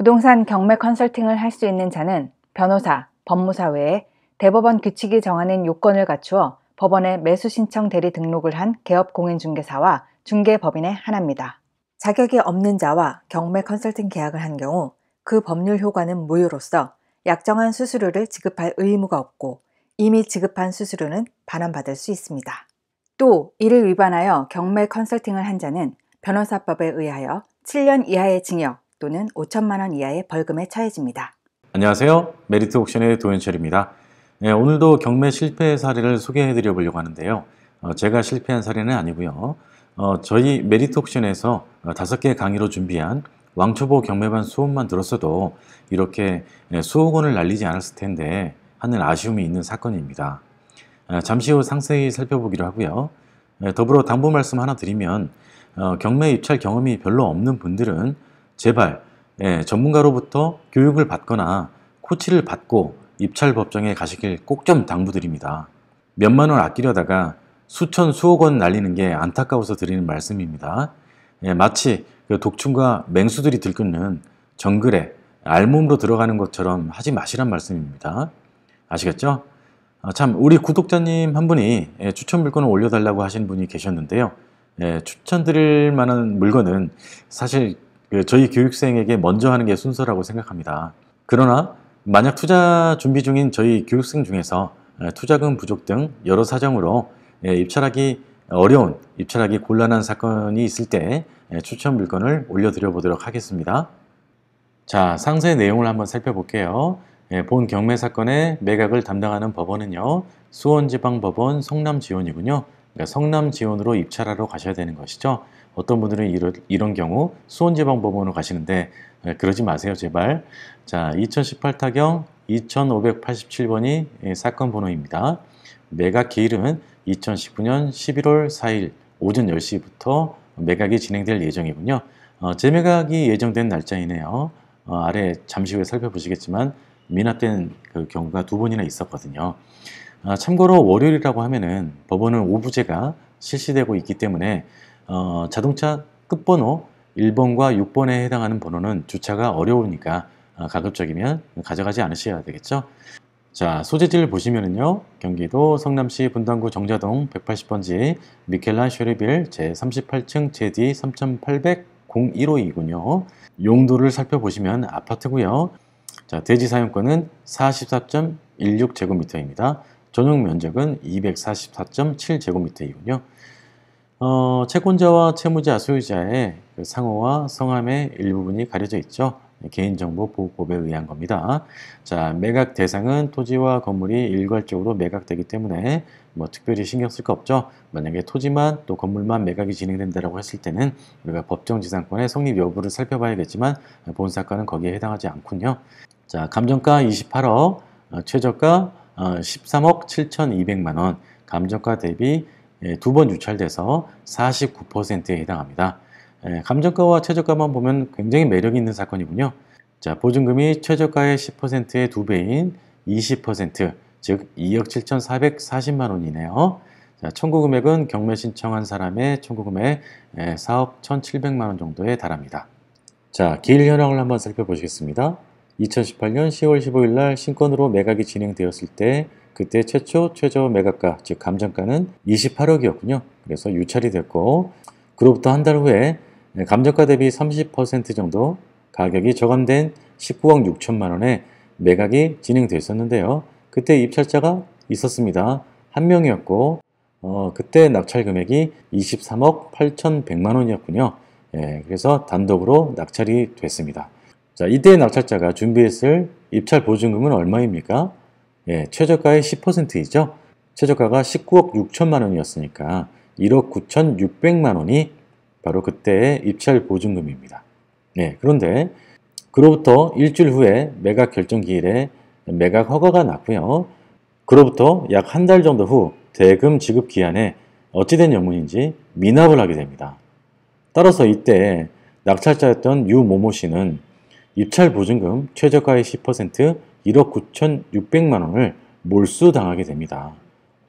부동산 경매 컨설팅을 할 수 있는 자는 변호사, 법무사 외에 대법원 규칙이 정하는 요건을 갖추어 법원에 매수 신청 대리 등록을 한 개업공인중개사와 중개법인에 한합니다. 자격이 없는 자와 경매 컨설팅 계약을 한 경우 그 법률 효과는 무효로서 약정한 수수료를 지급할 의무가 없고 이미 지급한 수수료는 반환받을 수 있습니다. 또 이를 위반하여 경매 컨설팅을 한 자는 변호사법에 의하여 7년 이하의 징역 또는 5천만 원 이하의 벌금에 처해집니다. 안녕하세요. 메리트 옥션의 도현철입니다. 오늘도 경매 실패 사례를 소개해드려 보려고 하는데요. 제가 실패한 사례는 아니고요. 저희 메리트 옥션에서 5개 강의로 준비한 왕초보 경매반 수업만 들었어도 이렇게 수억 원을 날리지 않았을 텐데 하는 아쉬움이 있는 사건입니다. 잠시 후 상세히 살펴보기로 하고요. 더불어 당부 말씀 하나 드리면 경매 입찰 경험이 별로 없는 분들은 제발 전문가로부터 교육을 받거나 코치를 받고 입찰 법정에 가시길 꼭 좀 당부드립니다. 몇만 원 아끼려다가 수천 수억 원 날리는 게 안타까워서 드리는 말씀입니다. 마치 독충과 맹수들이 들끓는 정글에 알몸으로 들어가는 것처럼 하지 마시란 말씀입니다. 아시겠죠? 참 우리 구독자님 한 분이 추천 물건을 올려달라고 하신 분이 계셨는데요. 추천드릴 만한 물건은 사실 저희 교육생에게 먼저 하는 게 순서라고 생각합니다. 그러나 만약 투자 준비 중인 저희 교육생 중에서 투자금 부족 등 여러 사정으로 입찰하기 어려운, 입찰하기 곤란한 사건이 있을 때 추천 물건을 올려드려 보도록 하겠습니다. 자, 상세 내용을 한번 살펴볼게요. 본 경매 사건의 매각을 담당하는 법원은요, 수원지방법원 성남지원이군요. 그러니까 성남지원으로 입찰하러 가셔야 되는 것이죠. 어떤 분들은 이런 경우 수원지방법원으로 가시는데 그러지 마세요, 제발. 자, 2018 타경 2587번이 사건 번호입니다. 매각 기일은 2019년 11월 4일 오전 10시부터 매각이 진행될 예정이군요. 재매각이 예정된 날짜이네요. 아래 잠시 후에 살펴보시겠지만 미납된 그 경우가 2번이나 있었거든요. 참고로 월요일이라고 하면은 법원은 오부제가 실시되고 있기 때문에 자동차 끝번호 1번과 6번에 해당하는 번호는 주차가 어려우니까 가급적이면 가져가지 않으셔야 되겠죠. 자, 소재지를 보시면은요, 경기도 성남시 분당구 정자동 180번지 미켈란 쉐리빌 제38층 제디 3800-0152이군요. 용도를 살펴보시면 아파트고요. 자, 대지 사용권은 44.16제곱미터입니다. 전용 면적은 244.7제곱미터이군요. 채권자와 채무자, 소유자의 그 상호와 성함의 일부분이 가려져 있죠. 개인정보 보호법에 의한 겁니다. 자, 매각 대상은 토지와 건물이 일괄적으로 매각되기 때문에 뭐 특별히 신경 쓸 거 없죠. 만약에 토지만 또 건물만 매각이 진행된다고 했을 때는 우리가 법정지상권의 성립 여부를 살펴봐야겠지만 본 사건은 거기에 해당하지 않군요. 자, 감정가 28억, 최저가 13억 7,200만 원, 감정가 대비 2번 유찰돼서 49%에 해당합니다. 감정가와 최저가만 보면 굉장히 매력이 있는 사건이군요. 자, 보증금이 최저가의 10%의 2배인 20%, 즉 2억 7,440만 원이네요. 자, 청구 금액은 경매 신청한 사람의 청구 금액 4억 1,700만 원 정도에 달합니다. 자, 기일 현황을 한번 살펴보시겠습니다. 2018년 10월 15일 날 신권으로 매각이 진행되었을 때 그때 최저 매각가, 즉 감정가는 28억이었군요. 그래서 유찰이 됐고 그로부터 한 달 후에 감정가 대비 30% 정도 가격이 저감된 19억 6천만 원에 매각이 진행됐었는데요. 그때 입찰자가 있었습니다. 한 명이었고 그때 낙찰 금액이 23억 8,100만 원이었군요. 그래서 단독으로 낙찰이 됐습니다. 자, 이때 낙찰자가 준비했을 입찰 보증금은 얼마입니까? 최저가의 10%이죠. 최저가가 19억 6천만 원이었으니까 1억 9,600만 원이 바로 그때의 입찰 보증금입니다. 그런데 그로부터 일주일 후에 매각 결정 기일에 매각 허가가 났고요. 그로부터 약 한 달 정도 후 대금 지급 기한에 어찌된 영문인지 미납을 하게 됩니다. 따라서 이때 낙찰자였던 유모모 씨는 입찰 보증금 최저가의 10% 1억 9,600만 원을 몰수당하게 됩니다.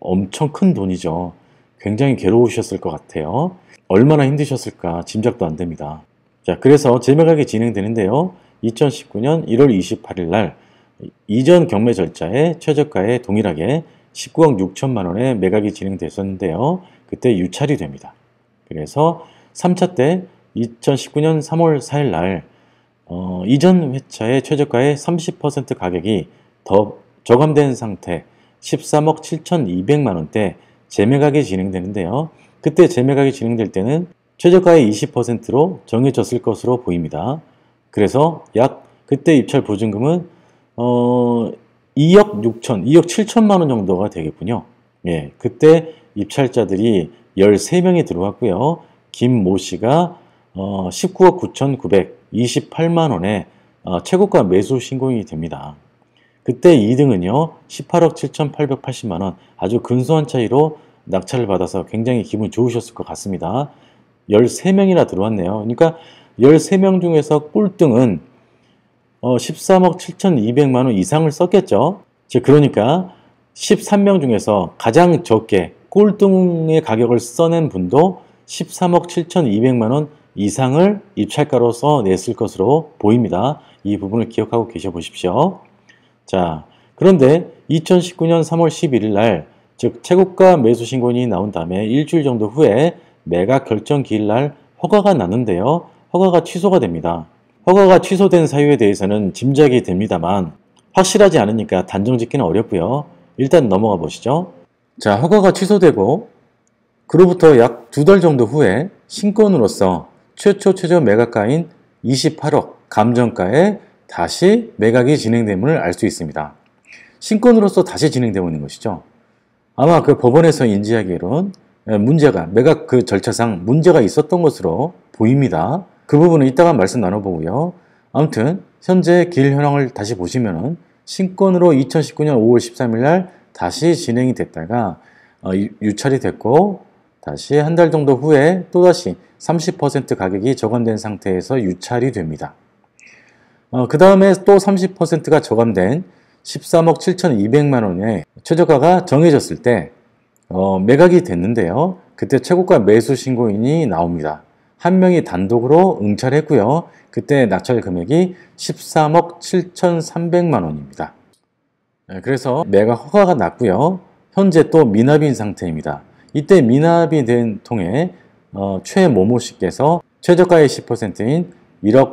엄청 큰 돈이죠. 굉장히 괴로우셨을 것 같아요. 얼마나 힘드셨을까 짐작도 안 됩니다. 자, 그래서 재매각이 진행되는데요. 2019년 1월 28일 날 이전 경매 절차에 최저가에 동일하게 19억 6천만 원의 매각이 진행됐었는데요. 그때 유찰이 됩니다. 그래서 3차 때 2019년 3월 4일 날 이전 회차의 최저가의 30% 가격이 더 저감된 상태 13억 7,200만 원대 재매각이 진행되는데요. 그때 재매각이 진행될 때는 최저가의 20%로 정해졌을 것으로 보입니다. 그래서 약 그때 입찰 보증금은 2억 6천, 2억 7천만 원 정도가 되겠군요. 예, 그때 입찰자들이 13명이 들어왔고요. 김모 씨가 19억 9,928만 원에 최고가 매수 신고이 됩니다. 그때 2등은요, 18억 7,880만 원, 아주 근소한 차이로 낙찰을 받아서 굉장히 기분 좋으셨을 것 같습니다. 13명이나 들어왔네요. 그러니까 13명 중에서 꼴등은 13억 7,200만 원 이상을 썼겠죠. 즉 그러니까 13명 중에서 가장 적게 꼴등의 가격을 써낸 분도 13억 7,200만 원 이상을 입찰가로 써냈을 것으로 보입니다. 이 부분을 기억하고 계셔 보십시오. 자, 그런데 2019년 3월 11일 날, 즉 최고가 매수 신고인이 나온 다음에 일주일 정도 후에 매각 결정 기일 날 허가가 났는데요. 허가가 취소가 됩니다. 허가가 취소된 사유에 대해서는 짐작이 됩니다만 확실하지 않으니까 단정 짓기는 어렵고요. 일단 넘어가 보시죠. 자, 허가가 취소되고 그로부터 약 2달 정도 후에 신권으로서 최저 매각가인 28억 감정가에 다시 매각이 진행됨을 알 수 있습니다. 신권으로서 다시 진행되고 있는 것이죠. 아마 그 법원에서 인지하기로는 문제가, 매각 그 절차상 문제가 있었던 것으로 보입니다. 그 부분은 이따가 말씀 나눠보고요. 아무튼 현재 길 현황을 다시 보시면은 신권으로 2019년 5월 13일 날 다시 진행이 됐다가 유찰이 됐고 다시 한 달 정도 후에 또다시 30% 가격이 저감된 상태에서 유찰이 됩니다. 그 다음에 또 30%가 저감된 13억 7,200만 원의 최저가가 정해졌을 때 매각이 됐는데요. 그때 최고가 매수 신고인이 나옵니다. 한 명이 단독으로 응찰했고요. 그때 낙찰 금액이 13억 7,300만 원입니다. 그래서 매각 허가가 났고요. 현재 또 미납인 상태입니다. 이때 미납이 된 통에 최모모 씨께서 최저가의 10%인 1억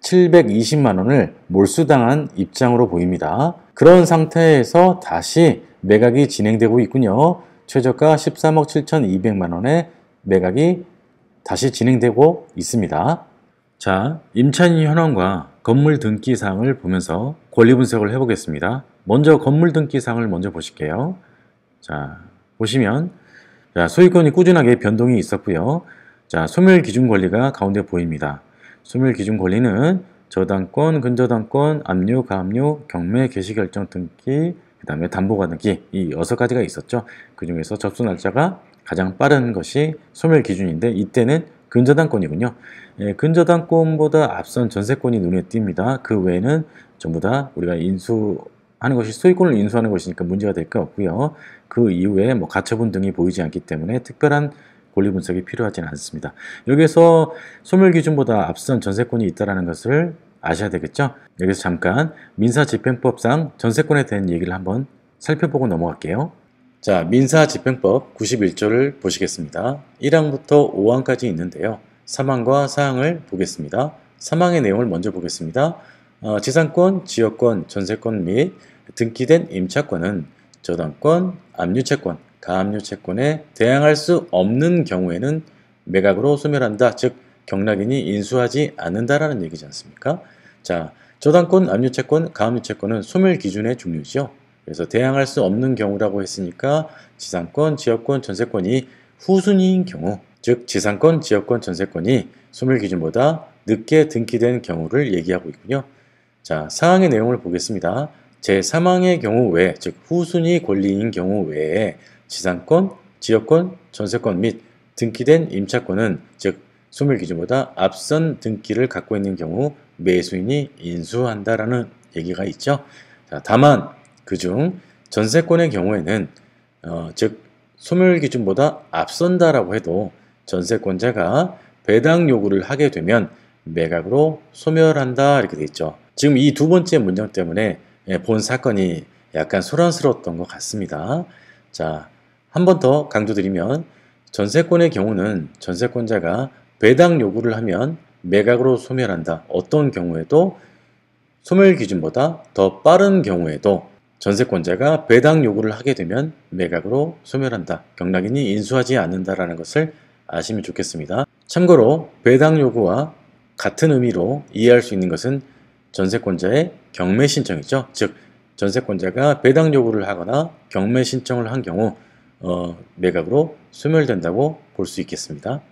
3,720만 원을 몰수당한 입장으로 보입니다. 그런 상태에서 다시 매각이 진행되고 있군요. 최저가 13억 7,200만 원의 매각이 다시 진행되고 있습니다. 자, 임차인 현황과 건물 등기 사항을 보면서 권리 분석을 해보겠습니다. 먼저 건물 등기 사항을 먼저 보실게요. 자, 보시면 소유권이 꾸준하게 변동이 있었고요. 자, 소멸 기준 권리가 가운데 보입니다. 소멸 기준 권리는 저당권, 근저당권, 압류, 가압류, 경매, 개시결정 등기, 그 다음에 담보가 등기 이 6가지가 있었죠. 그 중에서 접수 날짜가 가장 빠른 것이 소멸 기준인데 이때는 근저당권이군요. 근저당권보다 앞선 전세권이 눈에 띕니다. 그 외에는 전부 다 우리가 인수하는 것이 소유권을 인수하는 것이니까 문제가 될 거 없고요. 그 이후에 뭐 가처분 등이 보이지 않기 때문에 특별한 권리 분석이 필요하지는 않습니다. 여기서 소멸 기준보다 앞선 전세권이 있다는 것을 아셔야 되겠죠. 여기서 잠깐 민사집행법상 전세권에 대한 얘기를 한번 살펴보고 넘어갈게요. 자, 민사집행법 91조를 보시겠습니다. 1항부터 5항까지 있는데요. 사망과 사항을 보겠습니다. 사망의 내용을 먼저 보겠습니다. 지상권, 지역권, 전세권 및 등기된 임차권은 저당권, 압류채권, 가압류채권에 대항할 수 없는 경우에는 매각으로 소멸한다. 즉 경락인이 인수하지 않는다라는 얘기지 않습니까? 자, 저당권, 압류채권, 가압류채권은 소멸 기준의 종류죠. 그래서 대항할 수 없는 경우라고 했으니까 지상권, 지역권, 전세권이 후순위인 경우, 즉 지상권, 지역권, 전세권이 소멸 기준보다 늦게 등기된 경우를 얘기하고 있군요. 자, 사항의 내용을 보겠습니다. 제3항의 경우 외에, 즉 후순위 권리인 경우 외에 지상권, 지역권, 전세권 및 등기된 임차권은 즉 소멸 기준보다 앞선 등기를 갖고 있는 경우 매수인이 인수한다라는 얘기가 있죠. 자, 다만 그중 전세권의 경우에는 즉 소멸 기준보다 앞선다라고 해도 전세권자가 배당 요구를 하게 되면 매각으로 소멸한다 이렇게 돼 있죠. 지금 이 두 번째 문장 때문에 본 사건이 약간 소란스러웠던 것 같습니다. 자, 한 번 더 강조드리면 전세권의 경우는 전세권자가 배당 요구를 하면 매각으로 소멸한다. 어떤 경우에도 소멸 기준보다 더 빠른 경우에도 전세권자가 배당 요구를 하게 되면 매각으로 소멸한다. 경락인이 인수하지 않는다라는 것을 아시면 좋겠습니다. 참고로 배당 요구와 같은 의미로 이해할 수 있는 것은 전세권자의 경매 신청이죠. 즉 전세권자가 배당 요구를 하거나 경매 신청을 한 경우 매각으로 소멸된다고 볼 수 있겠습니다.